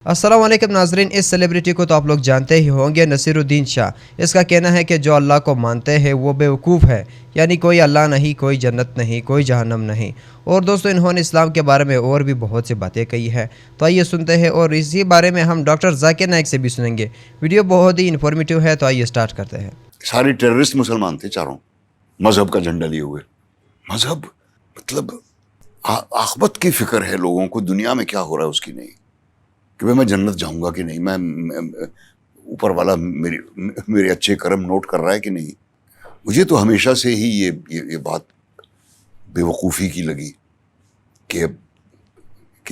अस्सलाम वालेकुम नाजरीन, इस सेलिब्रिटी को तो आप लोग जानते ही होंगे, नसीरुद्दीन शाह। इसका कहना है कि जो अल्लाह को मानते हैं वो बेवकूफ़ है, यानी कोई अल्लाह नहीं, कोई जन्नत नहीं, कोई जहन्नम नहीं। और दोस्तों, इन्होंने इस्लाम के बारे में और भी बहुत सी बातें कही है, तो आइए सुनते हैं। और इसी बारे में हम डॉक्टर जाकिर नाइक से भी सुनेंगे। वीडियो बहुत ही इन्फॉर्मेटिव है, तो आइए स्टार्ट करते हैं। सारे टेररिस्ट मुसलमान थे चारों, मजहब का झंडा लिए हुए। मजहब मतलब आखिरत की फिक्र है लोगों को, दुनिया में क्या हो रहा है उसकी नहीं, कि भाई मैं जन्नत जाऊंगा कि नहीं, मैं ऊपर वाला मेरे अच्छे कर्म नोट कर रहा है कि नहीं। मुझे तो हमेशा से ही ये बात बेवकूफ़ी की लगी कि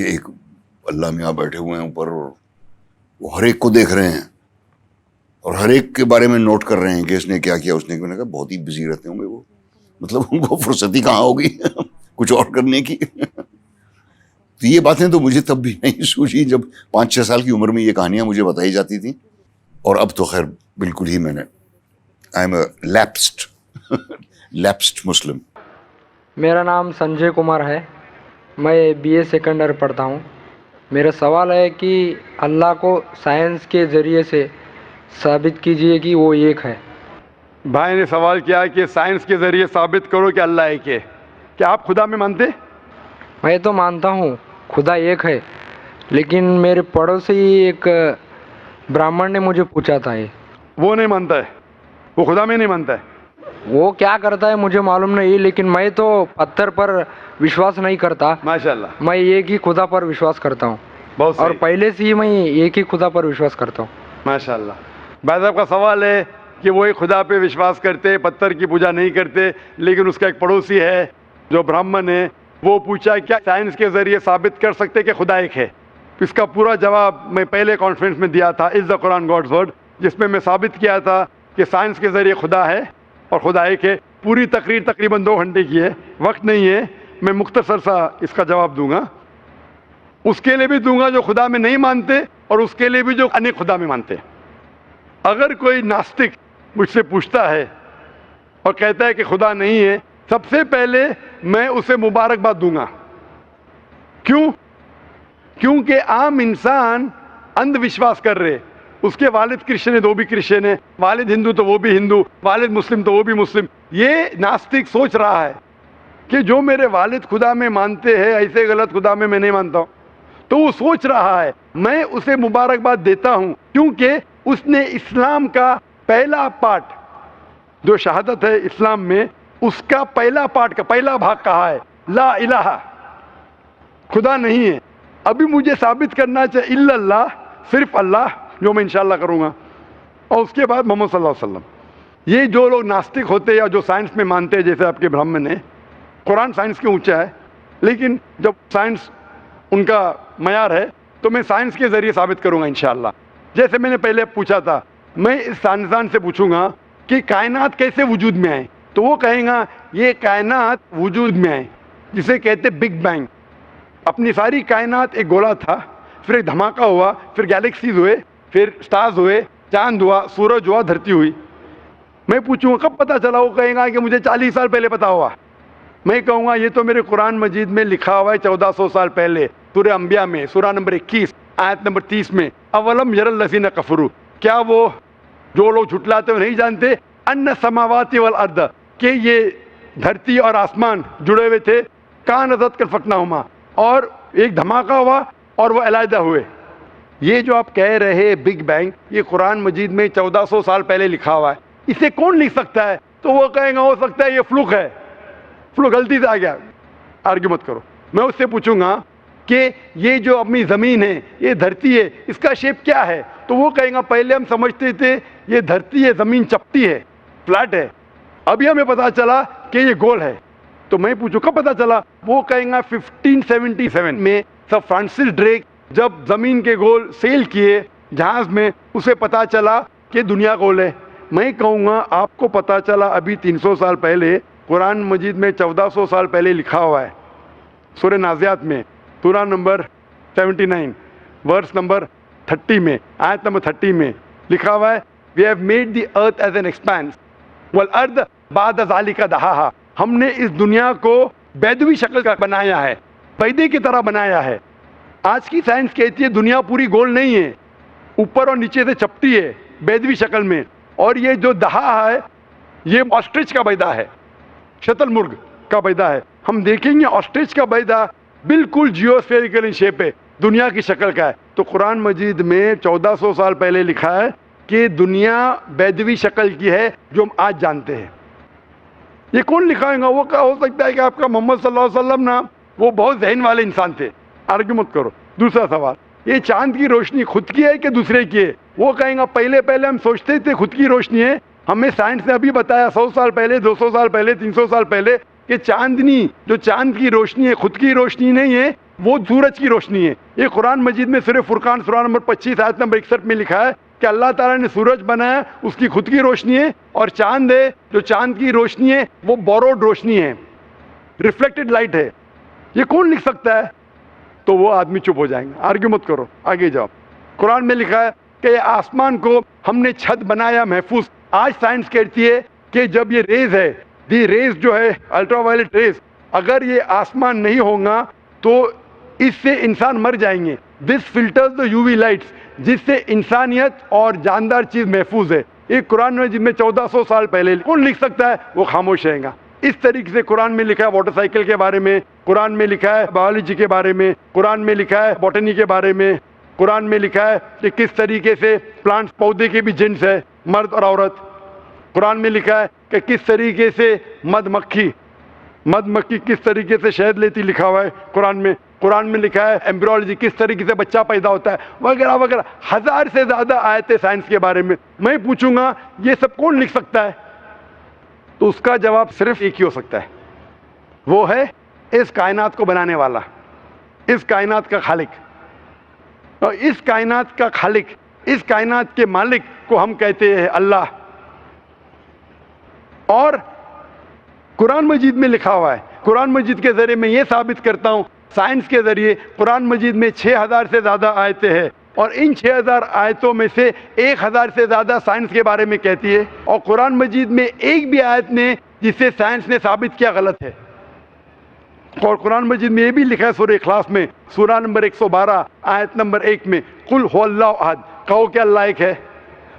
एक अल्लाह मियाँ बैठे हुए हैं ऊपर और वो हर एक को देख रहे हैं और हर एक के बारे में नोट कर रहे हैं कि इसने क्या किया, उसने क्यों। कहा बहुत ही बिजी रहते होंगे वो, मतलब उनको फुर्सती कहाँ होगी कुछ और करने की। तो ये बातें तो मुझे तब भी नहीं सूझी जब 5-6 साल की उम्र में ये कहानियां मुझे बताई जाती थी, और अब तो खैर बिल्कुल ही मैंने आई एम लैप्स्ड मुस्लिम। मेरा नाम संजय कुमार है। मैं बीए सेकंड ईयर पढ़ता हूँ। मेरा सवाल है कि अल्लाह को साइंस के ज़रिए से साबित कीजिए कि वो एक है। भाई ने सवाल किया कि साइंस के ज़रिए साबित करो कि अल्लाह एक है। क्या आप खुदा में मानते? मैं तो मानता हूँ खुदा एक है, लेकिन मेरे पड़ोसी एक ब्राह्मण ने मुझे पूछा था ये। वो नहीं मानता है, वो खुदा में नहीं मानता है। वो क्या करता है मुझे मालूम नहीं, लेकिन मैं तो पत्थर पर विश्वास नहीं करता। माशाल्लाह, मैं एक ही खुदा पर विश्वास करता हूँ, बहुत और सही। पहले से ही मैं एक ही खुदा पर विश्वास करता हूँ। माशाल्लाह। भाई साहब का सवाल है कि वो एक खुदा पे विश्वास करते, पत्थर की पूजा नहीं करते, लेकिन उसका एक पड़ोसी है जो ब्राह्मण है, वो पूछा क्या साइंस के ज़रिए साबित कर सकते कि खुदा एक है। इसका पूरा जवाब मैं पहले कॉन्फ्रेंस में दिया था, is the Quran God's word, जिसमें मैं साबित किया था कि साइंस के ज़रिए खुदा है और खुदा एक है। पूरी तकरीर तकरीबन 2 घंटे की है, वक्त नहीं है, मैं मुख्तसर सा इसका जवाब दूंगा। उसके लिए भी दूंगा जो खुदा में नहीं मानते, और उसके लिए भी जो अनेक खुदा में मानते। अगर कोई नास्तिक मुझसे पूछता है और कहता है कि खुदा नहीं है, सबसे पहले मैं उसे मुबारकबाद दूंगा। क्यों? क्योंकि आम इंसान अंधविश्वास कर रहे। उसके वालिद क्रिश्चियन है तो वो भी क्रिश्चियन है, वालिद हिंदू तो वो भी हिंदू, वालिद मुस्लिम तो वो भी मुस्लिम। ये नास्तिक सोच रहा है कि जो मेरे वालिद खुदा में मानते हैं, ऐसे गलत खुदा में मैं नहीं मानता हूँ। तो वो सोच रहा है, मैं उसे मुबारकबाद देता हूँ, क्योंकि उसने इस्लाम का पहला पार्ट, जो शहादत है इस्लाम में, उसका पहला पार्ट का पहला भाग कहा है, ला इलाहा, खुदा नहीं है। अभी मुझे साबित करना चाहिए इल्लल्लाह, सिर्फ अल्लाह, जो मैं इंशाल्लाह करूँगा, और उसके बाद मोहम्मद सल्लल्लाहु अलैहि वसल्लम। ये जो लोग नास्तिक होते हैं या जो साइंस में मानते हैं, जैसे आपके ब्राह्मण है, कुरान साइंस के ऊंचा है, लेकिन जब साइंस उनका मयार है तो मैं साइंस के ज़रिए साबित करूँगा इंशाल्लाह। जैसे मैंने पहले पूछा था, मैं इस साइंसदान से पूछूंगा कि कायनात कैसे वजूद में आए, तो वो कहेगा ये कायनात वजूद में आए जिसे कहते बिग बैंग। अपनी सारी कायनात एक गोला था, फिर एक धमाका हुआ, फिर गैलेक्सीज हुए, फिर स्टार्स हुए, चांद हुआ, सूरज हुआ, धरती हुई। मैं पूछूंगा कब पता चला, वो कहेगा कि मुझे 40 साल पहले पता हुआ। मैं कहूँगा ये तो मेरे कुरान मजीद में लिखा हुआ है 1400 साल पहले, सूरह अंबिया में, सूरह नंबर 21 आयत नंबर 30 में, अवलम यरल लज़ीना कफरू, क्या वो जो लोग झुटलाते हुए नहीं जानते, अन्ना समावाति वल अर्द, कि ये धरती और आसमान जुड़े हुए थे, कानज़त कल फकनाहुमा, और एक धमाका हुआ और वो अलहदा हुए। ये जो आप कह रहे बिग बैंग, ये कुरान मजीद में 1400 साल पहले लिखा हुआ है, इसे कौन लिख सकता है? तो वो कहेगा हो सकता है ये फ्लूक है, फ्लूक गलती से आ गया। आर्ग्यू मत करो। मैं उससे पूछूंगा कि ये जो अपनी ज़मीन है, ये धरती है, इसका शेप क्या है? तो वो कहेगा पहले हम समझते थे ये धरती है, ज़मीन चपटी है, फ्लैट है, अभी हमें पता चला कि ये गोल है। तो मैं पूछूं कब पता चला? वो कहेगा 1577 में सर फ्रांसिस ड्रेक जब ज़मीन के गोल सेल किए जहाज़ में, उसे पता चला कि दुनिया गोल है। मैं कहूँगा आपको पता चला अभी 300 साल पहले, कुरान मजीद में 1400 साल पहले लिखा हुआ है, सूरह नाज़ियात में, सूरह नंबर 79 वर्स नंबर 30 में, आयत नंबर 30 में लिखा हुआ है, we have made the earth as an expanse वल अर्द बाद ज़ालिका दहाहा, हमने इस दुनिया को बैदवी शक्ल का बनाया है, पैदे की तरह बनाया है। आज की साइंस कहती है दुनिया पूरी गोल नहीं है, ऊपर और नीचे से चपटी है बैदवी शक्ल में, और ये जो दहा है ये ऑस्ट्रिच का बैदा है, शतुरमुर्ग का बैदा है। हम देखेंगे ऑस्ट्रिच का बैदा बिल्कुल जियोस्फेरिकल इन शेप है, दुनिया की शक्ल का है। तो कुरान मजीद में 1400 साल पहले लिखा है कि दुनिया बैदवी शक्ल की है जो हम आज जानते हैं। ये कौन लिखाएगा? वो क्या हो सकता है कि आपका मोहम्मद सल्लल्लाहु अलैहि वसल्लम ना वो बहुत जहन वाले इंसान थे, आर्ग्यू मत करो। दूसरा सवाल, ये चांद की रोशनी खुद की है कि दूसरे की है? वो कहेंगे पहले पहले हम सोचते थे खुद की रोशनी है, हमें साइंस ने अभी बताया 100 साल पहले, 200 साल पहले, 300 साल पहले कि चांदनी जो चांद की रोशनी है खुद की रोशनी नहीं है, वो सूरज की रोशनी है। ये कुरान मजीद में सिर्फ फुरकान सूरा नंबर 25 आयत नंबर 61 में लिखा है कि अल्लाह ताला ने सूरज बनाया, उसकी खुद की रोशनी है, और चांद है जो चांद की रोशनी है वो बोरोड रोशनी है, रिफ्लेक्टेड लाइट है। ये कौन लिख सकता है? तो वो आदमी चुप हो जाएंगे। आर्ग्यू मत करो, आगे जाओ। कुरान में लिखा है कि आसमान को हमने छत बनाया महफूज। आज साइंस कहती है कि जब ये रेज है, दी रेज जो है अल्ट्रावायलेट रेज, अगर ये आसमान नहीं होगा तो इससे इंसान मर जाएंगे। This filters the UV lights, जिससे इंसानियत और जानदार चीज महफूज है। एक कुरान में जिसमें 1400 साल पहले कौन लिख सकता है? वो खामोश रहेगा। इस तरीके से कुरान में लिखा है मोटरसाइकिल के बारे में, कुरान में लिखा है बायोलॉजी के बारे में, कुरान में लिखा है बॉटनी के बारे में, कुरान में लिखा है कि किस तरीके से प्लांट्स पौधे के भी जिन्स है, मर्द और औरत। कुरान में लिखा है कि किस तरीके से मधमक्खी किस तरीके से शहद लेती, लिखा हुआ है कुरान में। कुरान में लिखा है एम्ब्रियोलॉजी, किस तरीके से बच्चा पैदा होता है, वगैरह वगैरह। 1000 से ज्यादा आयतें साइंस के बारे में। मैं पूछूंगा ये सब कौन लिख सकता है? तो उसका जवाब सिर्फ एक ही हो सकता है, वो है इस कायनात को बनाने वाला, इस कायनात का खालिक। और इस कायनात का खालिक, इस कायनात के मालिक को हम कहते हैं अल्लाह। और कुरान मजीद में लिखा हुआ है, कुरान मजीद के जरिए मैं ये साबित करता हूँ, साइंस के जरिए कुरान मजीद में 6000 से ज़्यादा आयतें हैं, और इन 6000 आयतों में से 1000 से ज़्यादा साइंस के बारे में कहती है। और कुरान मजीद में एक भी आयत ने जिसे साइंस ने साबित किया गलत है। और कुरान मजीद में ये भी लिखा है सूरह इखलास में, सूरा नंबर 112 आयत नंबर 1 में, कुल हुवल्लाहु अहद, कहो कि अल्लाह एक है।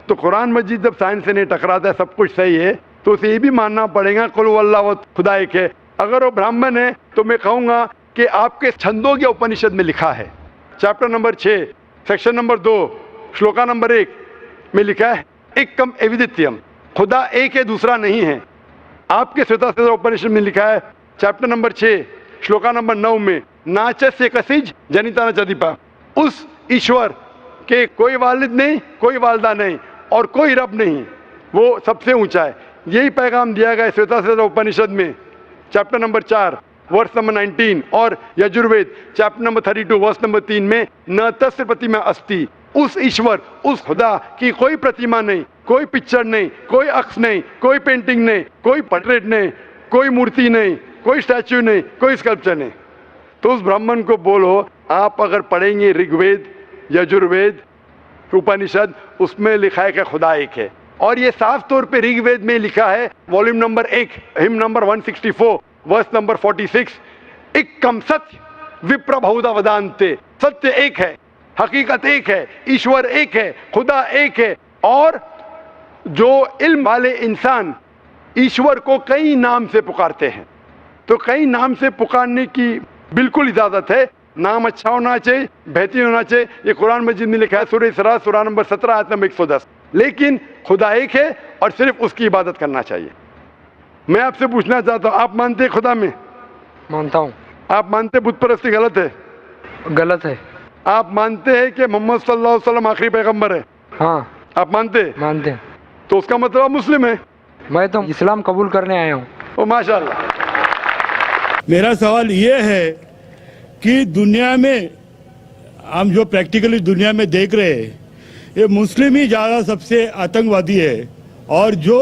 तो कुरान मजीद जब साइंस से नहीं टकराता है, सब कुछ सही है, तो उसे ये भी मानना पड़ेगा कुल हुवल्लाहु अहद, खुदा एक है। अगर वो ब्राह्मण है तो मैं कहूँगा कि आपके छंदोग्य उपनिषद में लिखा है, chapter number 6 section number 2 shloka number 1 में लिखा है एकम एविदित्यम, खुदा एक है दूसरा नहीं है। आपके श्वेताश्वतर उपनिषद में लिखा है चैप्टर नंबर 6 श्लोका नंबर 9 में नाचस्य कसिज जनिता न चदीपा, उस ईश्वर के कोई वालिद नहीं, कोई वालदा नहीं और कोई रब नहीं, वो सबसे ऊंचा है। यही पैगाम दिया गया श्वेताश्वतर उपनिषद में चैप्टर नंबर 4 वर्स नंबर 19, और Yajurveda chapter number 32 verse number 3 में न तस्य प्रतिमा अस्ति, उस ईश्वर, उस खुदा की कोई प्रतिमा नहीं, कोई पिक्चर नहीं, कोई अक्स नहीं, कोई पेंटिंग नहीं, कोई पोर्ट्रेट नहीं, कोई मूर्ति नहीं, कोई स्टैच्यू नहीं, कोई स्कल्पचर नहीं। तो उस ब्राह्मण को बोलो, आप अगर पढ़ेंगे ऋग्वेद, यजुर्वेद, उपनिषद, उसमें लिखा है कि खुदा एक है। और ये साफ तौर पे ऋग्वेद में लिखा है, volume number 1 hymn number 164 verse number 46, एकम सत्य विप्र बहुधा वदान्ते, सत्य एक है, हकीकत एक है, ईश्वर एक है, खुदा एक है। और जो इल्म वाले इंसान ईश्वर को कई नाम से पुकारते हैं, तो कई नाम से पुकारने की बिल्कुल इजाजत है। नाम अच्छा होना चाहिए, बेहतरीन होना चाहिए। ये कुरान मजीद में लिखा है सूरह इसरा सूरा नंबर 17 आयत नंबर 110। लेकिन खुदा एक है और सिर्फ उसकी इबादत करना चाहिए। मैं आपसे पूछना चाहता हूँ, आप मानते हैं खुदा में? मानता हूँ। आप मानते हैं बुत परस्ती गलत है? गलत है। आप मानते हैं कि मोहम्मद सल्लल्लाहु अलैहि वसल्लम आखिरी पैगंबर है? हाँ। आप मानते हैं? मानते हैं। तो उसका मतलब आप मुस्लिम है? मैं तो इस्लाम कबूल करने आया हूँ। ओ माशाल्लाह। मेरा सवाल ये है कि दुनिया में हम जो प्रैक्टिकली दुनिया में देख रहे हैं, ये मुस्लिम ही ज़्यादा सबसे आतंकवादी है, और जो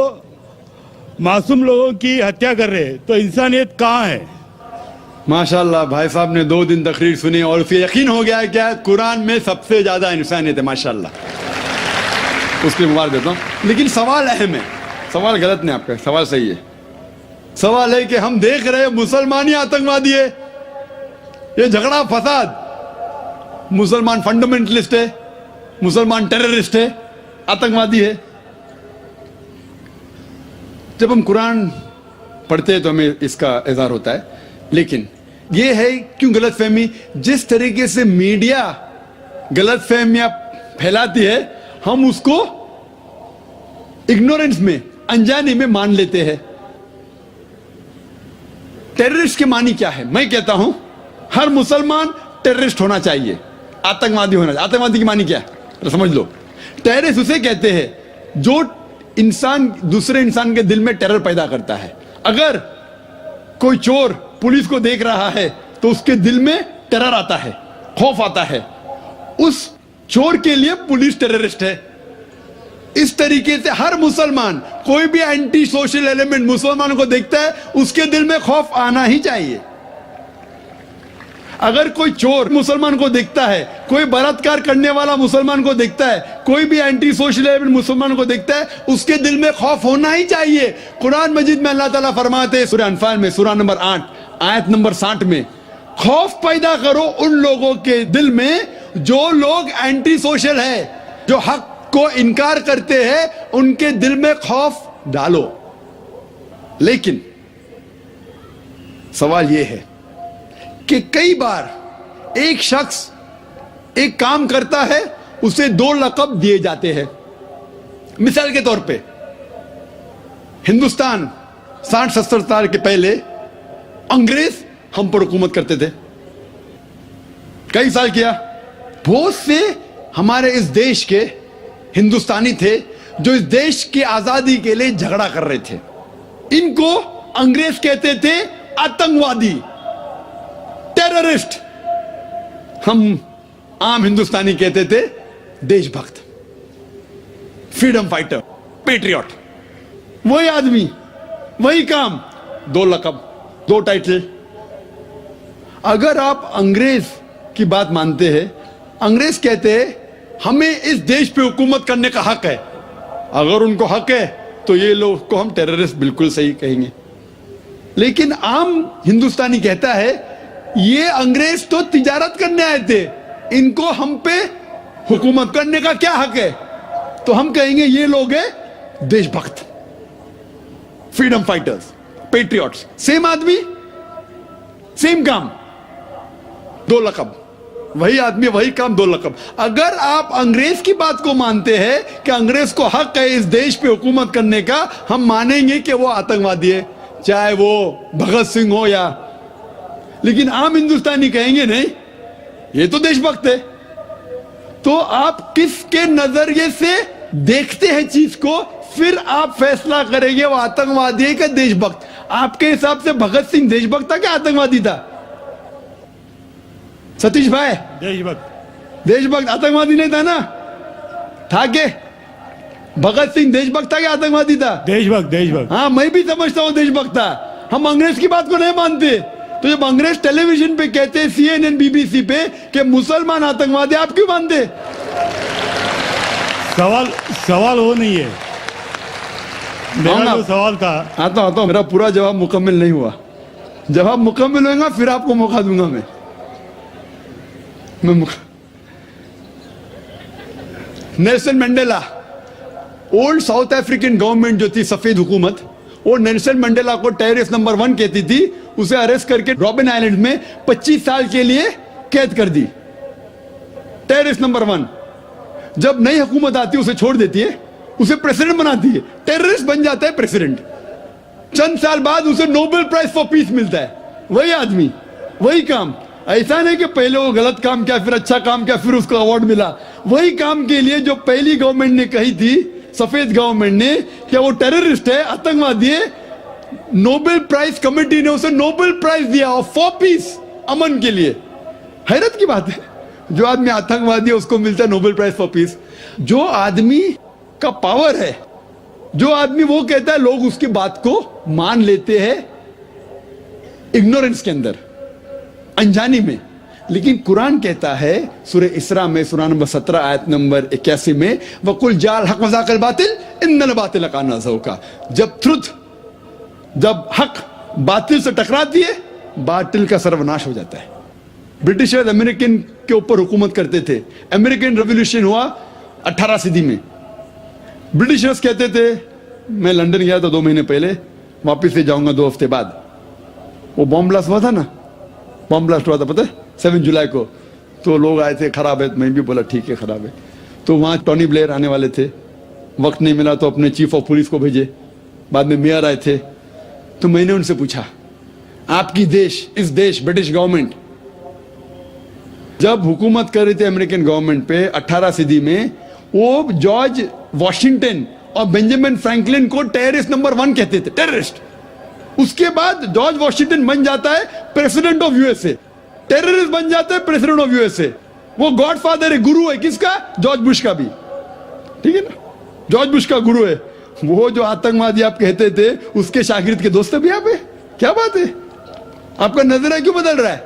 मासूम लोगों की हत्या कर रहे हैं, तो इंसानियत कहाँ है? माशाल्लाह, भाई साहब ने 2 दिन तकरीर सुनी और उसे यकीन हो गया है क्या कुरान में सबसे ज़्यादा इंसानियत है। माशाल्लाह, उसके मुबारक देता हूँ। लेकिन सवाल अहम है, सवाल गलत नहीं, आपका सवाल सही है। सवाल है कि हम देख रहे हैं मुसलमान ही आतंकवादी है। ये झगड़ा फसाद मुसलमान फंडामेंटलिस्ट है, मुसलमान टेररिस्ट है, आतंकवादी है। जब हम कुरान पढ़ते हैं तो हमें इसका इज़हार होता है, लेकिन यह है क्यों गलतफहमी, जिस तरीके से मीडिया गलतफहमियां फैलाती है हम उसको इग्नोरेंस में, अनजाने में मान लेते हैं। टेररिस्ट के मानी क्या है? मैं कहता हूं हर मुसलमान टेररिस्ट होना चाहिए, आतंकवादी होना चाहिए। आतंकवादी की मानी क्या है तो समझ लो। टेररिस्ट उसे कहते हैं जो इंसान दूसरे इंसान के दिल में टेरर पैदा करता है। अगर कोई चोर पुलिस को देख रहा है तो उसके दिल में टेरर आता है, खौफ आता है, उस चोर के लिए पुलिस टेररिस्ट है। इस तरीके से हर मुसलमान, कोई भी एंटी सोशल एलिमेंट मुसलमानों को देखता है उसके दिल में खौफ आना ही चाहिए। अगर कोई चोर मुसलमान को देखता है, कोई बलात्कार करने वाला मुसलमान को देखता है, कोई भी एंटी सोशल एलिमेंट मुसलमान को देखता है, उसके दिल में खौफ होना ही चाहिए। कुरान मजीद में अल्लाह ताला फरमाते हैं सूरह अनफाल में, सूरह नंबर 8 आयत नंबर 60 में, खौफ पैदा करो उन लोगों के दिल में जो लोग एंटी सोशल है, जो हक को इनकार करते हैं, उनके दिल में खौफ डालो। लेकिन सवाल यह है कि कई बार एक शख्स एक काम करता है, उसे 2 लक़ब दिए जाते हैं। मिसाल के तौर पे हिंदुस्तान 60-70 साल के पहले अंग्रेज हम पर हुकूमत करते थे, कई साल किया। बहुत से हमारे इस देश के हिंदुस्तानी थे जो इस देश की आजादी के लिए झगड़ा कर रहे थे। इनको अंग्रेज कहते थे आतंकवादी, टेररिस्ट। हम आम हिंदुस्तानी कहते थे देशभक्त, फ्रीडम फाइटर, पेट्रियट। वही आदमी, वही काम, 2 लक़ब, 2 टाइटल। अगर आप अंग्रेज की बात मानते हैं, अंग्रेज कहते हैं हमें इस देश पे हुकूमत करने का हक है। अगर उनको हक है तो ये लोग को हम टेररिस्ट बिल्कुल सही कहेंगे। लेकिन आम हिंदुस्तानी कहता है ये अंग्रेज तो तिजारत करने आए थे, इनको हम पे हुकूमत करने का क्या हक है? तो हम कहेंगे ये लोग हैं देशभक्त, फ्रीडम फाइटर्स, पेट्रियट्स। सेम आदमी, सेम काम, 2 लक़ब। वही आदमी, वही काम, 2 लक़ब। अगर आप अंग्रेज की बात को मानते हैं कि अंग्रेज को हक है इस देश पे हुकूमत करने का, हम मानेंगे कि वो आतंकवादी है, चाहे वो भगत सिंह हो या। लेकिन आम हिंदुस्तानी कहेंगे नहीं, ये तो देशभक्त है। तो आप किसके नजरिए से देखते हैं चीज को, फिर आप फैसला करेंगे वो आतंकवादी है कि देशभक्त। आपके हिसाब से भगत सिंह देशभक्त था क्या आतंकवादी था? सतीश भाई, देशभक्त। देशभक्त, आतंकवादी नहीं था ना? था के भगत सिंह देशभक्त था क्या आतंकवादी था? देशभक्त, देशभक्त। हाँ, मैं भी समझता हूं देशभक्त था। हम अंग्रेज की बात को नहीं मानते। तो जब अंग्रेज टेलीविजन पे कहते हैं, CNN, BBC पे, कि मुसलमान आतंकवादी, आप क्यों मानते? सवाल वो नहीं है। मेरा जो सवाल था, आता हूं, मेरा पूरा जवाब मुकम्मल नहीं हुआ। जवाब मुकम्मल होगा फिर आपको मौका दूंगा मैं Nelson Mandela, old south African government जो थी, सफेद हुकूमत, वो नेल्सन मंडेला को टेररिस्ट नंबर 1 कहती थी। उसे अरेस्ट करके रॉबिन आइलैंड में 25 साल के लिए कैद कर दी। Terrorist number 1। जब नई हुकूमत आती है उसे छोड़ देती है, उसे प्रेसिडेंट बनाती है, टेररिस्ट बन जाता है प्रेसिडेंट। चंद साल बाद उसे नोबेल प्राइज फॉर पीस मिलता है। वही आदमी, वही काम। ऐसा नहीं कि पहले वो गलत काम किया, फिर अच्छा काम किया, फिर उसको अवार्ड मिला। वही काम के लिए जो पहली गवर्नमेंट ने कही थी, सफेद गवर्नमेंट ने, कि वो टेररिस्ट है, आतंकवादी है, नोबेल प्राइज कमेटी ने उसे नोबेल प्राइज दिया फॉर पीस, अमन के लिए। हैरत की बात है, जो आदमी आतंकवादी है उसको मिलता है नोबेल प्राइज फॉर पीस। जो आदमी का पावर है, जो आदमी वो कहता है, लोग उसकी बात को मान लेते हैं इग्नोरेंस के अंदर, अनजानी में। लेकिन कुरान कहता है सूरह इसरा में, सूरह नंबर 17 आयत नंबर 81 में, वकुल जाल हक वज़ाकल बातिल इन्नल बातिल काना ज़हूका। जब हक बातिल से टकराती है, बातिल का सर्वनाश हो जाता है। ब्रिटिशर्स अमेरिकन के ऊपर हुकूमत करते थे। अमेरिकन रेवोल्यूशन हुआ 18 सदी में। ब्रिटिशर्स कहते थे, मैं लंदन गया था 2 महीने पहले, वापस से जाऊंगा 2 हफ्ते बाद। वो बॉम्ब ब्लास्ट हुआ था ना, बॉम्ब ब्लास्ट हुआ था पता है 7 जुलाई को। तो लोग आए थे, खराब है, मैं भी बोला ठीक है खराब है। तो वहाँ टोनी ब्लेयर आने वाले थे, वक्त नहीं मिला तो अपने चीफ ऑफ पुलिस को भेजे, बाद में मेयर आए थे। तो मैंने उनसे पूछा, आपकी देश, इस देश ब्रिटिश गवर्नमेंट जब हुकूमत कर रही थी अमेरिकन गवर्नमेंट पे 18 सदी में, वो जॉर्ज वॉशिंगटन और बेंजामिन फ्रैंकलिन को टेररिस्ट नंबर 1 कहते थे, टेररिस्ट। उसके बाद जॉर्ज वॉशिंगटन बन जाता है प्रेसिडेंट ऑफ यूएसए, टेररिस्ट बन जाता है प्रेसिडेंट ऑफ यूएसए। वो गॉडफादर है, गुरु है किसका? जॉर्ज बुश का भी, ठीक है ना, जॉर्ज बुश का गुरु है। वो जो आतंकवादी आप कहते थे उसके शागिर्द के दोस्त भी आप है। क्या बात है, आपका नजरिया क्यों बदल रहा है?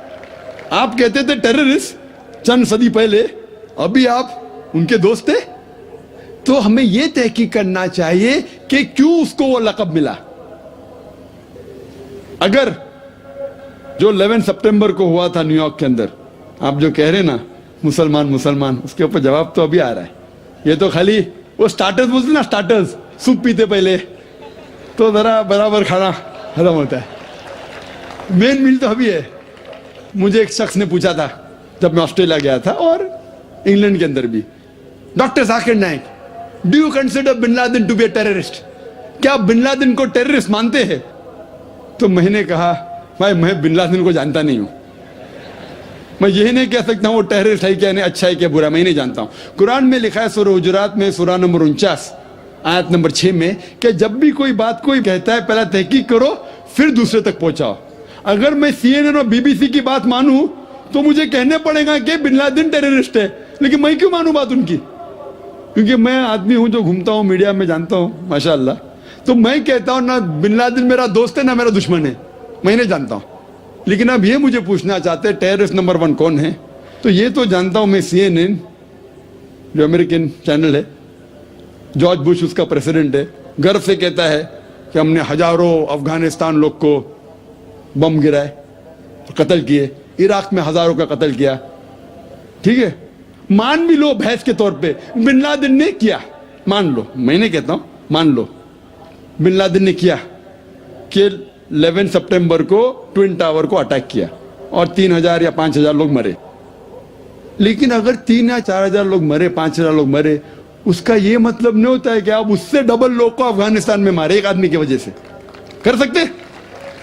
आप कहते थे टेररिस्ट चंद सदी पहले, अभी आप उनके दोस्त थे। तो हमें यह तहकीक करना चाहिए कि क्यों उसको वो लक़ब मिला। अगर जो 11 सितंबर को हुआ था न्यूयॉर्क के अंदर, आप जो कह रहे ना मुसलमान मुसलमान, उसके ऊपर जवाब तो अभी आ रहा है। ये तो खाली वो स्टार्टर्स बोलते ना, स्टार्टर्स, सूप पीते पहले तो जरा बराबर खाना हजम होता है। मेन मील तो अभी है। मुझे एक शख्स ने पूछा था जब मैं ऑस्ट्रेलिया गया था और इंग्लैंड के अंदर भी, doctor Zakir Naik, do you consider bin Laden to be a terrorist? क्या आप बिन लादेन को टेररिस्ट मानते हैं? तो मैंने कहा, भाई मैं बिन लादेन को जानता नहीं हूं, मैं यही नहीं कह सकता हूं वो टेररिस्ट है क्या नहीं, अच्छा है क्या बुरा, मैं नहीं जानता हूं। कुरान में लिखा है सूरह हुजुरात में सूरह नंबर 49 आयत नंबर 6 में कि जब भी कोई बात कोई कहता है पहला तहकीक करो फिर दूसरे तक पहुंचाओ। अगर मैं CNN और BBC की बात मानूं तो मुझे कहने पड़ेगा कि बिन लादेन टेररिस्ट है, लेकिन मैं क्यों मानूं बात उनकी? क्योंकि मैं आदमी हूं जो घूमता हूं मीडिया में, जानता हूं माशाअल्लाह। तो मैं कहता हूं ना बिन लादेन मेरा दोस्त है ना मेरा दुश्मन है, मैं नहीं जानता हूं। लेकिन अब ये मुझे पूछना चाहते हैं टेररिस्ट नंबर 1 कौन है? तो ये तो जानता हूं मैं, CNN जो अमेरिकन चैनल है, जॉर्ज बुश उसका प्रेसिडेंट है, गर्व से कहता है कि हमने हजारों अफगानिस्तान लोग को बम गिराए, कत्ल किए, इराक में हजारों का कत्ल किया। ठीक है, मान भी लो बहस के तौर पे बिन लादेन ने किया, मान लो, मैं नहीं कहता हूं, मान लो बिन लादेन ने किया कि 11 सितंबर को ट्विन टावर को अटैक किया और 3000 या 5000 लोग मरे। लेकिन अगर 3 या 4000 लोग मरे, 5000 लोग मरे, उसका यह मतलब नहीं होता है कि आप उससे डबल लोग को अफगानिस्तान में मारे एक आदमी की वजह से। कर सकते?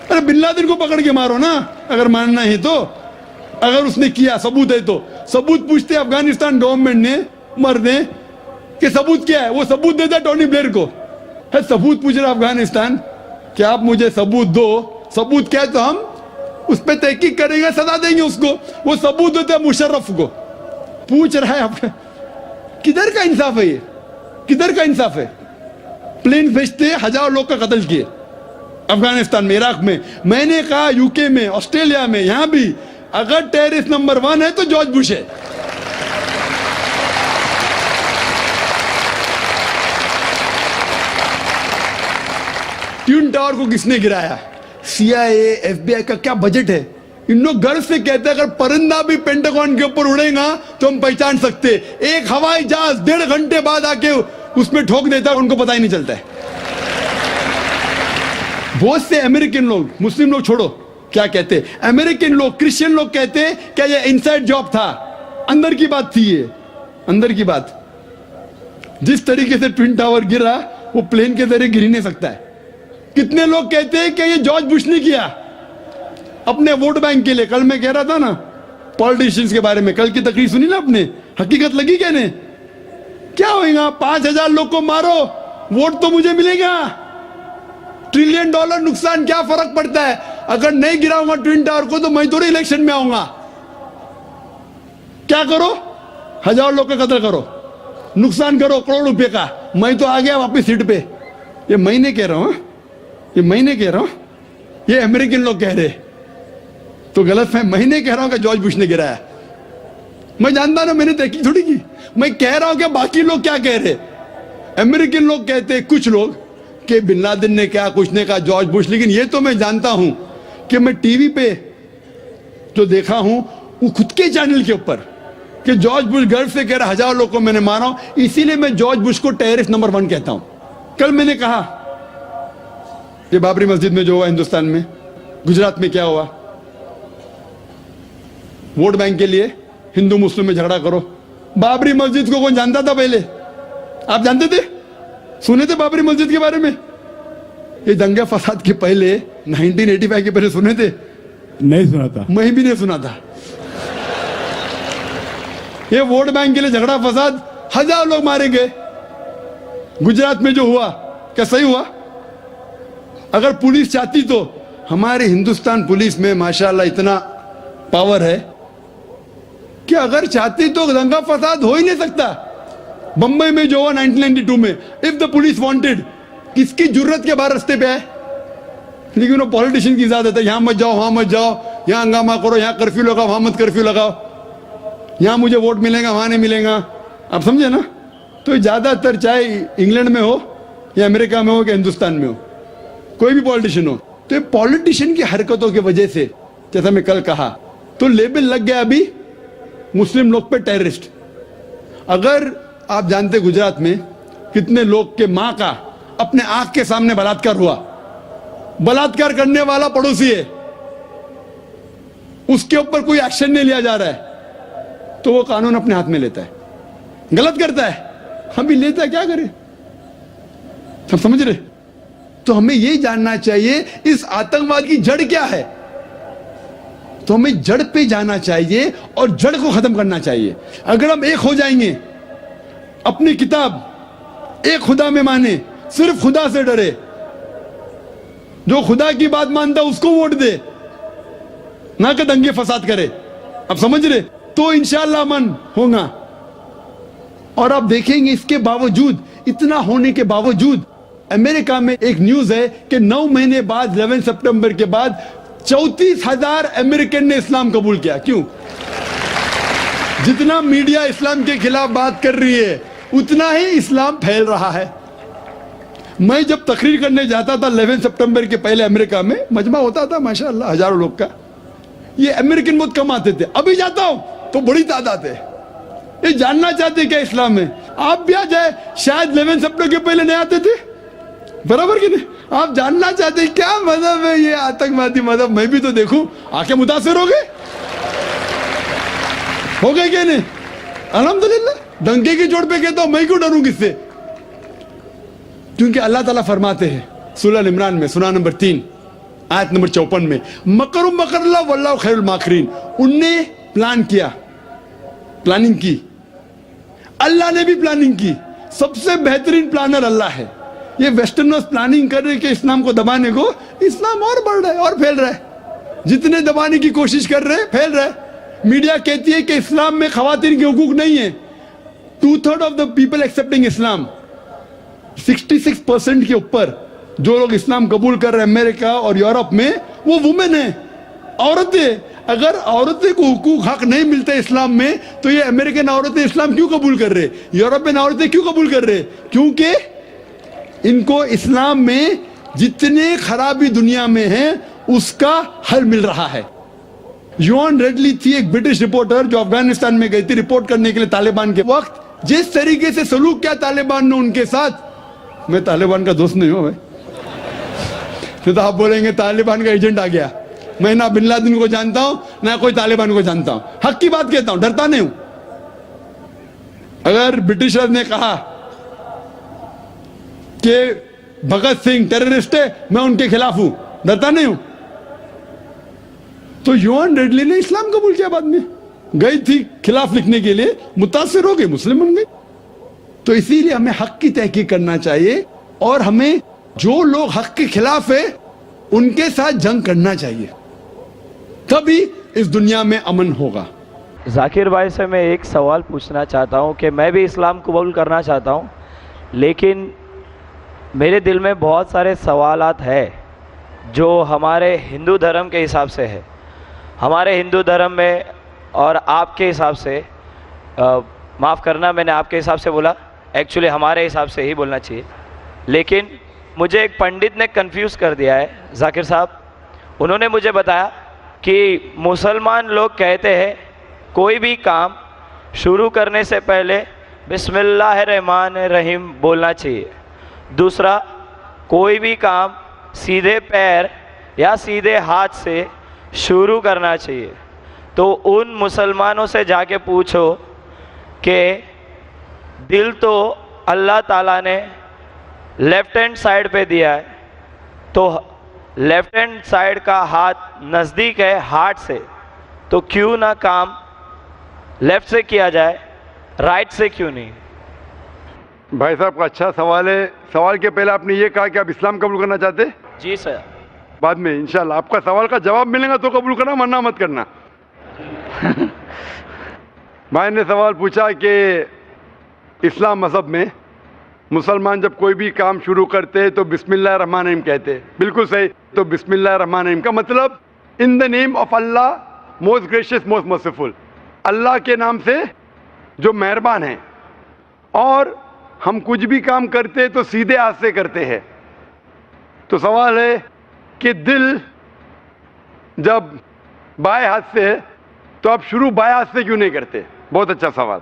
अरे बिन लादेन को पकड़ के मारो ना, अगर मानना है तो। अगर उसने किया, सबूत है तो सबूत पूछते अफगानिस्तान गवर्नमेंट ने, मर्दे कि सबूत क्या है, वो सबूत देता टोनी ब्लेयर को। है सबूत पूछ रहा अफगानिस्तान कि आप मुझे सबूत दो, सबूत क्या है तो हम उस पर तहकीक करेंगे, सजा देंगे उसको। वो सबूत देते मुशर्रफ को। पूछ रहा है आपका, किधर का इंसाफ है ये? किधर का इंसाफ है? प्लेन भेजते हजारों लोग का कत्ल किए अफगानिस्तान में, इराक में। मैंने कहा यूके में, ऑस्ट्रेलिया में, यहां भी अगर टेररिस्ट नंबर 1 है तो जॉर्ज बुश है। ट्विन टावर को किसने गिराया? CIA, FBI का क्या बजट है? इन लोग गर्व से कहते हैं अगर परिंदा भी पेंटागन के ऊपर उड़ेगा तो हम पहचान सकते। एक हवाई जहाज 1.5 घंटे बाद आके उसमें ठोक देता है, उनको पता ही नहीं चलता है। बहुत से अमेरिकन लोग, मुस्लिम लोग छोड़ो, क्या कहते, अमेरिकन लोग, क्रिश्चियन लोग कहते क्या ये इनसाइड जॉब था, अंदर की बात थी, ये अंदर की बात। जिस तरीके से ट्विन टावर गिरा वो प्लेन के जरिए गिर ही नहीं सकता है। कितने लोग कहते हैं कि ये जॉर्ज बुश ने किया अपने वोट बैंक के लिए। कल मैं कह रहा था ना पॉलिटिशियंस के बारे में, कल की तकरीर सुनी ना आपने, हकीकत लगी क्या ने? क्या होगा? 5000 लोग को मारो, वोट तो मुझे मिलेगा। $1 ट्रिलियन नुकसान, क्या फर्क पड़ता है? अगर नहीं गिराऊंगा ट्विन टावर को तो मैं तो इलेक्शन में आऊंगा। क्या करो? 1000 लोग का कत्ल करो, नुकसान करो करोड़ रुपए का, मैं तो आ गया वापस सीट पे। ये मैं नहीं कह रहा हूं, ये मैं नहीं कह रहा हूं, ये अमेरिकन लोग कह रहे तो गलत है। मैं नहीं कह रहा हूं कि जॉर्ज बुश ने गिराया, मैं जानता ना, मैंने तहकीक थोड़ी की। मैं कह रहा हूं कि बाकी लोग क्या कह रहे। अमेरिकन लोग कहते कुछ लोग कि बिन लादेन ने क्या, कुछ ने कहा जॉर्ज बुश। लेकिन ये तो मैं जानता हूं कि मैं टीवी पे जो देखा हूं वो खुद के चैनल के ऊपर कि जॉर्ज बुश गर्व से कह रहा 1000 लोगों को मैंने मारा, इसीलिए मैं जॉर्ज बुश को टेररिस्ट नंबर 1 कहता हूं। कल मैंने कहा कि बाबरी मस्जिद में जो हुआ हिंदुस्तान में, गुजरात में क्या हुआ, वोट बैंक के लिए हिंदू मुस्लिम में झगड़ा करो। बाबरी मस्जिद को कौन जानता था पहले? आप जानते थे? सुने थे बाबरी मस्जिद के बारे में? ये दंगे फसाद के पहले 1985 के पहले सुने थे? नहीं सुना था। मैं भी नहीं सुना था। ये वोट बैंक के लिए झगड़ा फसाद, 1000 लोग मारे गए। गुजरात में जो हुआ क्या सही हुआ? अगर पुलिस चाहती तो, हमारे हिंदुस्तान पुलिस में माशाल्लाह इतना पावर है कि अगर चाहती तो दंगा फसाद हो ही नहीं सकता। बंबई में जो हुआ 1992 में, इफ द पुलिस वांटेड, किसकी जरूरत के बाहर रास्ते पे आए? लेकिन वो पॉलिटिशियन की इजाजत है, यहां मत जाओ वहां मत जाओ, यहां हंगामा करो, यहां कर्फ्यू लगाओ वहां मत कर्फ्यू लगाओ, यहां मुझे वोट मिलेगा वहां नहीं मिलेगा। आप समझे ना? तो ज्यादातर चाहे इंग्लैंड में हो या अमेरिका में हो या हिंदुस्तान में हो, कोई भी पॉलिटिशियन हो, तो पॉलिटिशियन की हरकतों की वजह से, जैसा मैं कल कहा, तो लेबल लग गया अभी मुस्लिम लोग पे टेररिस्ट। अगर आप जानते गुजरात में कितने लोग के मां का अपने आंख के सामने बलात्कार हुआ, बलात्कार करने वाला पड़ोसी है, उसके ऊपर कोई एक्शन नहीं लिया जा रहा है, तो वो कानून अपने हाथ में लेता है, गलत करता है, हम भी लेता है, क्या करें? सब समझ रहे? तो हमें यही जानना चाहिए इस आतंकवाद की जड़ क्या है। तो हमें जड़ पे जाना चाहिए और जड़ को खत्म करना चाहिए। अगर हम एक हो जाएंगे, अपनी किताब एक खुदा में माने, सिर्फ खुदा से डरे, जो खुदा की बात मानता उसको वोट दे, ना कि दंगे फसाद करे। अब समझ रहे? तो इंशाअल्लाह अमन होगा। और आप देखेंगे इसके बावजूद, इतना होने के बावजूद, अमेरिका में एक न्यूज है कि 9 महीने बाद 11 सितंबर के बाद 34,000 अमेरिकन ने इस्लाम कबूल किया। क्यों? जितना मीडिया इस्लाम के खिलाफ बात कर रही है, उतना ही इस्लाम फैल रहा है। मैं जब तकरीर करने जाता था 11 सितंबर के पहले अमेरिका में, मजमा होता था माशाअल्लाह हजारों लोग का, ये अमेरिकन बहुत कम आते थे। अभी जाता हूं तो बड़ी तादाद है। ये जानना चाहते क्या इस्लाम में? आप भी आ जाए, शायद 11 सितंबर के पहले नहीं आते थे, बराबर कि नहीं? आप जानना चाहते क्या मजहब है ये आतंकवादी मजहब, मैं भी तो देखूं, आके मुतासिर हो गए क्या नहीं? अल्हम्दुलिल्लाह। डंके की चोट पे कहता हूं, मैं क्यों डरूं किससे? क्योंकि अल्लाह ताला फरमाते हैं सूरह इमरान में, सूरह नंबर 3 आयत नंबर 54 में, मकरुम मकरल्लाह वल्लाहु खैरुल माकिरीन। उनने प्लान किया, प्लानिंग की, अल्लाह ने भी प्लानिंग की। सबसे बेहतरीन प्लानर अल्लाह है। ये वेस्टर्नर्स प्लानिंग कर रहे कि इस्लाम को दबाने को, इस्लाम और बढ़ रहा है और फैल रहा है। जितने दबाने की कोशिश कर रहे हैं, फैल रहा है। मीडिया कहती है कि इस्लाम में खवातीन के हुकूक नहीं है। 2/3 ऑफ द पीपल एक्सेप्टिंग इस्लाम, 66% के ऊपर जो लोग इस्लाम कबूल कर रहे हैं अमेरिका और यूरोप में, वो वुमेन है, औरतें। अगर औरतें को हुकूक हक नहीं मिलते इस्लाम में, तो ये अमेरिकन औरतें इस्लाम क्यों कबूल कर रहे, यूरोपियन औरतें क्यों कबूल कर रहे? क्योंकि इनको इस्लाम में जितने खराबी दुनिया में है उसका हल मिल रहा है। योन रेडली थी एक ब्रिटिश रिपोर्टर जो अफगानिस्तान में गई थी रिपोर्ट करने के लिए तालिबान के वक्त। जिस तरीके से सलूक किया तालिबान ने उनके साथ, मैं तालिबान का दोस्त नहीं हूं भाई, तो आप बोलेंगे तालिबान का एजेंट आ गया। मैं ना बिन लादेन को जानता हूं ना कोई तालिबान को जानता हूं, हक की बात कहता हूं, डरता नहीं हूं। अगर ब्रिटिशर्स ने कहा कि भगत सिंह टेररिस्ट है, मैं उनके खिलाफ हूं, डरता नहीं हूं। तो योन रेडली ने इस्लाम कबूल किया, बाद में गई थी खिलाफ लिखने के लिए, मुतासिर हो गई, मुस्लिम बन गई। तो इसीलिए हमें हक की तहकीक करना चाहिए और हमें जो लोग हक के खिलाफ है उनके साथ जंग करना चाहिए, तभी इस दुनिया में अमन होगा। जाकिर भाई से मैं एक सवाल पूछना चाहता हूं कि मैं भी इस्लाम कबूल करना चाहता हूं, लेकिन मेरे दिल में बहुत सारे सवालात है जो हमारे हिंदू धर्म के हिसाब से है। हमारे हिंदू धर्म में और आपके हिसाब से, माफ़ करना मैंने आपके हिसाब से बोला, एक्चुअली हमारे हिसाब से ही बोलना चाहिए, लेकिन मुझे एक पंडित ने कंफ्यूज कर दिया है जाकिर साहब। उन्होंने मुझे बताया कि मुसलमान लोग कहते हैं कोई भी काम शुरू करने से पहले बिस्मिल्लाहिर्रहमानिर्रहीम बोलना चाहिए। दूसरा, कोई भी काम सीधे पैर या सीधे हाथ से शुरू करना चाहिए। तो उन मुसलमानों से जाके पूछो कि दिल तो अल्लाह ताला ने लेफ़्ट हैंड साइड पे दिया है, तो लेफ़्ट हैंड साइड का हाथ नज़दीक है हार्ट से, तो क्यों ना काम लेफ़्ट से किया जाए, राइट से क्यों नहीं? भाई साहब का अच्छा सवाल है। सवाल के पहले आपने ये कहा कि आप इस्लाम कबूल करना चाहते हैं? जी सर। बाद में इंशाल्लाह आपका सवाल का जवाब मिलेगा तो कबूल करना, वरना मत करना। भाई ने सवाल पूछा कि इस्लाम मज़हब में मुसलमान जब कोई भी काम शुरू करते हैं तो बिस्मिल्लाहिर्रहमानिर्रहीम कहते हैं। बिल्कुल सही। तो बिस्मिल्लाहिर्रहमानिर्रहीम का मतलब in the name of Allah most gracious most merciful, अल्लाह के नाम से जो मेहरबान है। और हम कुछ भी काम करते हैं तो सीधे हाथ से करते हैं। तो सवाल है कि दिल जब बाएं हाथ से है तो आप शुरू बाएं हाथ से क्यों नहीं करते? बहुत अच्छा सवाल।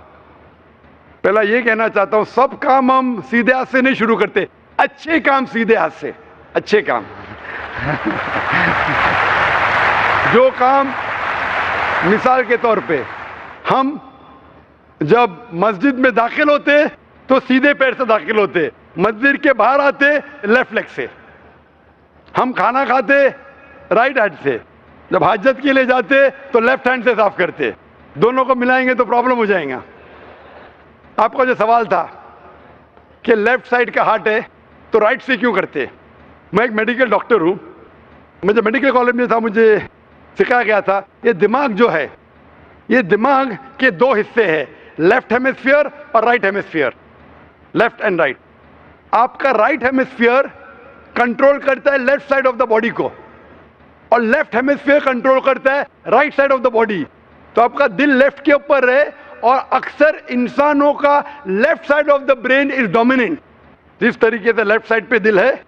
पहला ये कहना चाहता हूं, सब काम हम सीधे हाथ से नहीं शुरू करते, अच्छे काम सीधे हाथ से, अच्छे काम। जो काम मिसाल के तौर पे हम जब मस्जिद में दाखिल होते तो सीधे पैर से दाखिल होते, मस्जिद के बाहर आते लेफ्ट लेग से। हम खाना खाते राइट हैंड से, जब हाजत के लिए जाते तो लेफ्ट हैंड से साफ करते। दोनों को मिलाएंगे तो प्रॉब्लम हो जाएगा। आपका जो सवाल था कि लेफ्ट साइड का हार्ट है तो राइट से क्यों करते? मैं एक मेडिकल डॉक्टर हूं। मुझे मेडिकल कॉलेज में था, मुझे सिखाया गया था ये दिमाग जो है, ये दिमाग के दो हिस्से हैं, लेफ्ट हेमिस्फीयर और right hemisphere, left and right. आपका राइट हेमिस्फीयर कंट्रोल करता है left side of the body को, और लेफ्ट हेमिस्फीयर कंट्रोल करता है right side of the body. तो आपका दिल लेफ्ट के ऊपर है, और अक्सर इंसानों का left side of the brain is dominant. जिस तरीके से लेफ्ट साइड पे दिल है,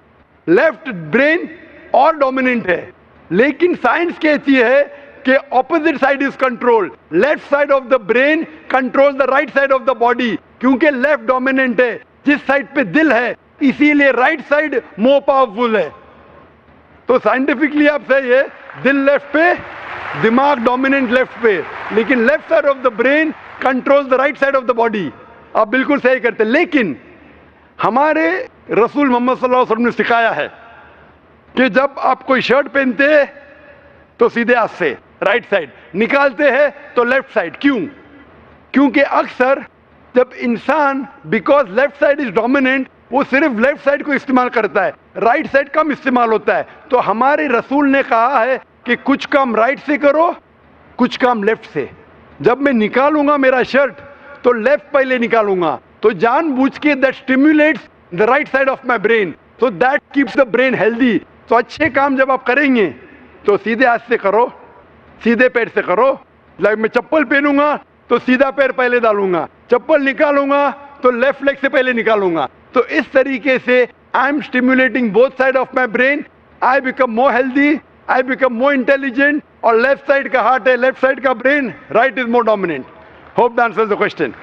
लेफ्ट ब्रेन और डोमिनेंट है। लेकिन साइंस कहती है कि opposite side is control, left side of the brain control the right side of the body, क्योंकि लेफ्ट डोमिनेंट है जिस साइड पे दिल है, इसीलिए राइट साइड मोर पावरफुल है। तो साइंटिफिकली आप सही है, दिल लेफ्ट पे, दिमाग डोमिनेंट लेफ्ट पे, लेकिन left side of the brain control the right side of the body. आप बिल्कुल सही करते। लेकिन हमारे रसूल मोहम्मद सल्लल्लाहु अलैहि वसल्लम ने सिखाया है कि जब आप कोई शर्ट पहनते हैं तो सीधे हाथ से राइट साइड, निकालते हैं तो लेफ्ट साइड। क्यों? क्योंकि अक्सर जब इंसान, because left side is dominant, वो सिर्फ लेफ्ट साइड को इस्तेमाल करता है, राइट साइड कम इस्तेमाल होता है। तो हमारे रसूल ने कहा है कि कुछ काम राइट से करो, कुछ काम लेफ्ट से। जब मैं निकालूंगा मेरा शर्ट तो लेफ्ट पहले निकालूंगा, तो जानबूझ के that stimulates the right side of my brain, so that keeps the brain healthy. तो अच्छे काम जब आप करेंगे तो सीधे हाथ से करो, सीधे पैर से करो। लाइक मैं चप्पल पहनूंगा तो सीधा पैर पहले डालूंगा, चप्पल निकालूंगा तो लेफ्ट लेग से पहले निकालूंगा। तो इस तरीके से I am stimulating both side of my brain, I become more healthy, I become more intelligent. और लेफ्ट साइड का हार्ट है, लेफ्ट साइड का brain, right is more dominant. Hope the answers the question.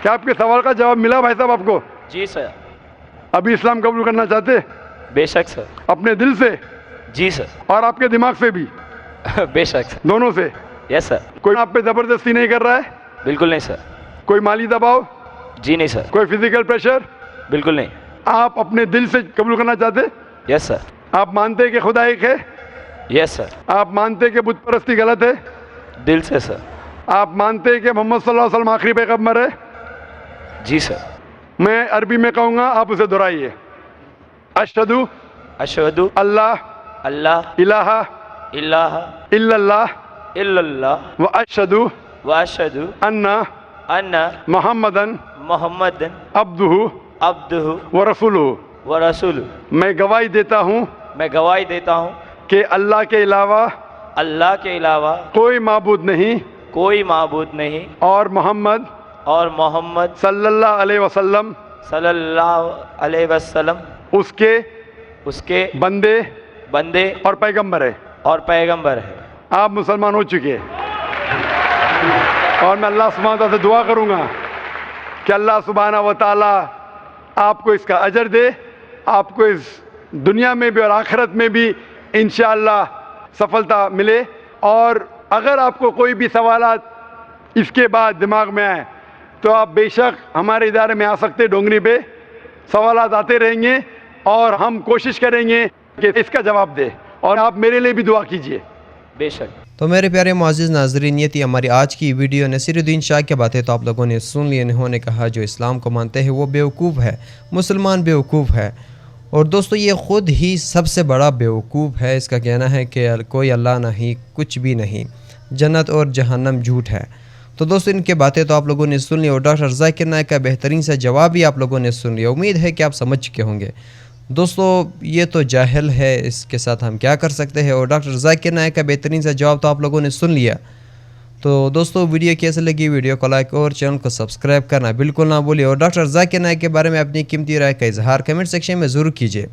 क्या आपके सवाल का जवाब मिला भाई साहब आपको? जी सर। अभी इस्लाम कबूल करना चाहते? बेशक सर। अपने दिल से? जी सर। और आपके दिमाग से भी? बेशक सर। दोनों से? Yes sir. कोई आप पे जबरदस्ती नहीं कर रहा है? बिल्कुल नहीं सर। कोई माली दबाव? जी नहीं सर। कोई फिजिकल प्रेशर? बिल्कुल नहीं। आप अपने दिल से कबूल करना चाहते? Yes sir. आप मानते हैं कि खुदा एक है? Yes sir. आप मानते हैं कि बुत परस्ती गलत है? दिल से सर। आप मानते हैं कि मोहम्मद सल्लल्लाहु अलैहि वसल्लम आखिरी पैगंबर है? जी सर। मैं अरबी में कहूंगा, आप उसे दोहराइए। अशहदु अशहदु अल्लाह अल्लाह इलाहा इल्लाह इल्लल्लाह इल्लल्लाह व अशहदु व अशहदु अन्ना अन्ना मुहम्मदन मोहम्मदन अब्दुहु अब्दुहु व रसूलुहु। व रसूलु। मैं गवाही देता हूँ मैं गवाही देता हूँ कि अल्लाह के अलावा अल्लाह के अलावा कोई माबूद नहीं, कोई माबूद नहीं, और मोहम्मद मोहम्मद सल्लल्लाहु अलैहि वसल्लम सल्लल्लाहु अलैहि वसल्लम उसके बंदे बंदे और पैगंबर है। और पैगंबर है। आप मुसलमान हो चुके हैं। और मैं अल्लाह सुब्हानहू तआला से दुआ करूँगा कि अल्लाह सुब्हानहू व तआला आपको इसका अजर दे, आपको इस दुनिया में भी और आखिरत में भी इंशाअल्लाह सफलता मिले। और अगर आपको कोई भी सवालात इसके बाद दिमाग में आए तो आप बेशक हमारे इदारे में आ सकते, डोंगरी पे सवालात आते रहेंगे और हम कोशिश करेंगे कि इसका जवाब दे। और आप मेरे लिए भी दुआ कीजिए। बेशक। तो मेरे प्यारे मुअज़्ज़िज़ नाज़रीन, ये थी हमारी आज की वीडियो। नसीरुद्दीन शाह की बातें तो आप लोगों ने सुन ली। इन्होंने कहा जो इस्लाम को मानते हैं वो बेवकूफ़ है, मुसलमान बेवकूफ़ है। और दोस्तों ये ख़ुद ही सबसे बड़ा बेवकूफ़ है। इसका कहना है कि कोई अल्लाह नहीं, कुछ भी नहीं, जन्नत और जहन्नम झूठ है। तो दोस्तों इनके बातें तो आप लोगों ने सुन ली और डॉक्टर ज़ाकिर नाइक का बेहतरीन सा जवाब भी आप लोगों ने सुन लिया। उम्मीद है कि आप समझ चुके होंगे। दोस्तों ये तो जाहिल है, इसके साथ हम क्या कर सकते हैं। और डॉक्टर ज़ाकिर नाइक का बेहतरीन सा जवाब तो आप लोगों ने सुन लिया। तो दोस्तों वीडियो कैसे लगी, वीडियो को लाइक और चैनल को सब्सक्राइब करना बिल्कुल ना भूलिए। और डॉक्टर ज़ाकिर नाइक के बारे में अपनी कीमती राय का इजहार कमेंट सेक्शन में ज़रूर कीजिए।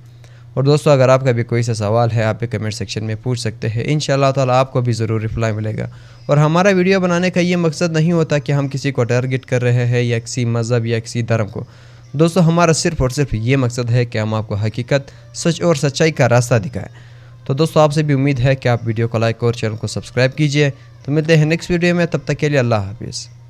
और दोस्तों अगर आपका भी कोई सा सवाल है आप भी कमेंट सेक्शन में पूछ सकते हैं, इंशाअल्लाह ताला आपको भी ज़रूर रिप्लाई मिलेगा। और हमारा वीडियो बनाने का ये मकसद नहीं होता कि हम किसी को टारगेट कर रहे हैं या किसी मज़हब या किसी धर्म को। दोस्तों हमारा सिर्फ़ और सिर्फ ये मकसद है कि हम आपको हकीकत, सच और सच्चाई का रास्ता दिखाएं। तो दोस्तों आपसे भी उम्मीद है कि आप वीडियो को लाइक और चैनल को सब्सक्राइब कीजिए। तो मिलते हैं नेक्स्ट वीडियो में, तब तक के लिए अल्लाह हाफिज़।